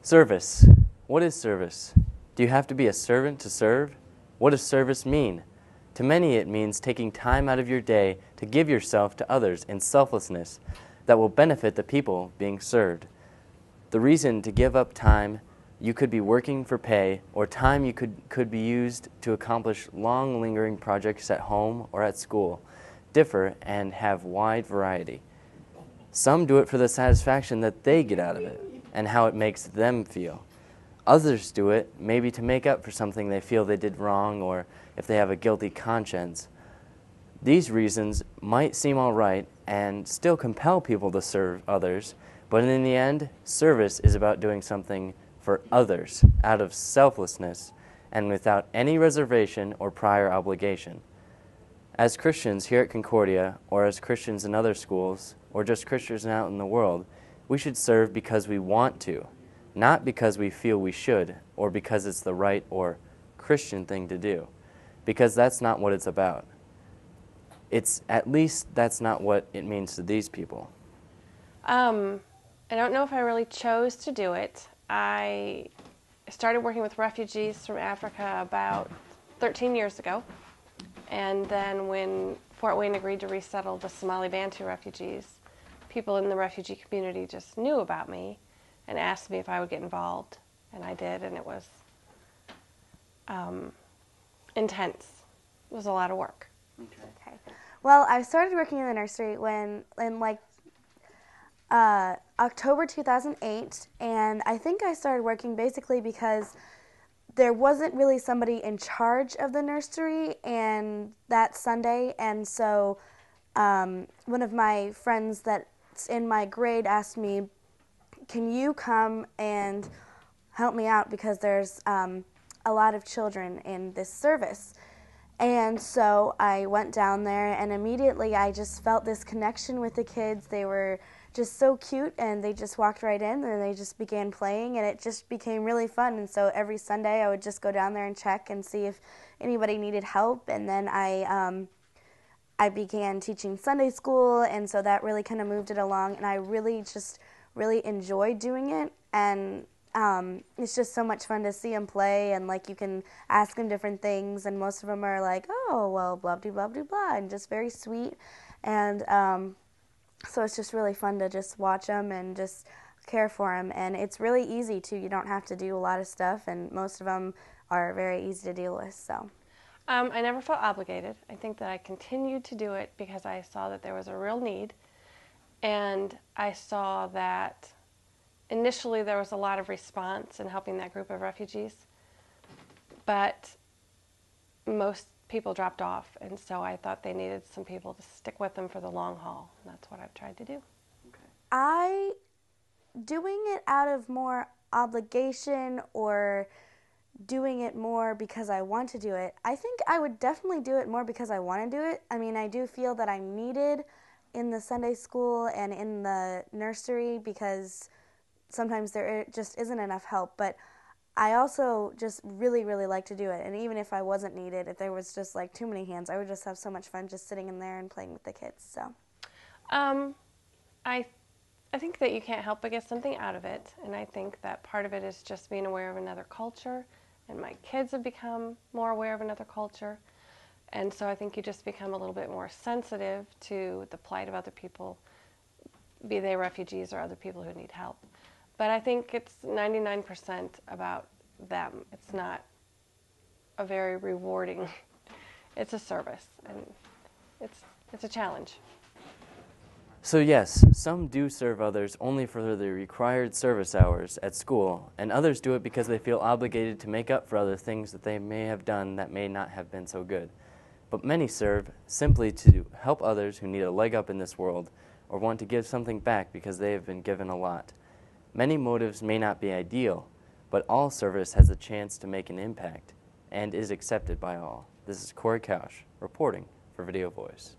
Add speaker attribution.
Speaker 1: Service. What is service? Do you have to be a servant to serve? What does service mean? To many it means taking time out of your day to give yourself to others in selflessness that will benefit the people being served. The reason to give up time you could be working for pay, or time you could be used to accomplish long lingering projects at home or at school, differ and have wide variety. Some do it for the satisfaction that they get out of it and how it makes them feel. Others do it maybe to make up for something they feel they did wrong, or if they have a guilty conscience. These reasons might seem all right and still compel people to serve others, but in the end, service is about doing something for others out of selflessness and without any reservation or prior obligation. As Christians here at Concordia, or as Christians in other schools, or just Christians out in the world, we should serve because we want to, not because we feel we should, or because it's the right or Christian thing to do, because that's not what it's about. At least that's not what it means to these people.
Speaker 2: I don't know if I really chose to do it. I started working with refugees from Africa about 13 years ago. And then when Fort Wayne agreed to resettle the Somali Bantu refugees, people in the refugee community just knew about me and asked me if I would get involved. And I did, and it was intense. It was a lot of work.
Speaker 3: Okay. Well, I started working in the nursery in October 2008, and I think I started working basically because there wasn't really somebody in charge of the nursery and that Sunday, and so one of my friends that's in my grade asked me, can you come and help me out because there's a lot of children in this service. And so I went down there, and immediately I just felt this connection with the kids. They were just so cute, and they just walked right in, and they just began playing, and it just became really fun. And so every Sunday I would just go down there and check and see if anybody needed help. And then I began teaching Sunday school, and so that really kind of moved it along, and I really enjoyed doing it. And it's just so much fun to see them play, and like you can ask them different things, and most of them are like, oh, well, blah, blah, blah, blah, blah, and just very sweet. And so it's just really fun to just watch them and just care for them. And it's really easy, too. You don't have to do a lot of stuff, and most of them are very easy to deal with. So
Speaker 2: I never felt obligated. I think that I continued to do it because I saw that there was a real need, and I saw that initially there was a lot of response in helping that group of refugees, but most people dropped off, and so I thought they needed some people to stick with them for the long haul, and that's what I've tried to do.
Speaker 3: Okay. Doing it out of more obligation or doing it more because I want to do it, I think I would definitely do it more because I want to do it. I mean, I do feel that I'm needed in the Sunday school and in the nursery because sometimes there just isn't enough help, but I also just really, really like to do it. And even if I wasn't needed, if there was just like too many hands, I would just have so much fun just sitting in there and playing with the kids. So,
Speaker 2: I think that you can't help but get something out of it, and I think that part of it is just being aware of another culture, and my kids have become more aware of another culture, and so I think you just become a little bit more sensitive to the plight of other people, be they refugees or other people who need help. But I think it's 99% about them. It's not a very rewarding, it's a service, and it's a challenge.
Speaker 1: So yes, some do serve others only for the required service hours at school, and others do it because they feel obligated to make up for other things that they may have done that may not have been so good. But many serve simply to help others who need a leg up in this world or want to give something back because they have been given a lot. Many motives may not be ideal, but all service has a chance to make an impact and is accepted by all. This is Corey Couch reporting for Video Voice.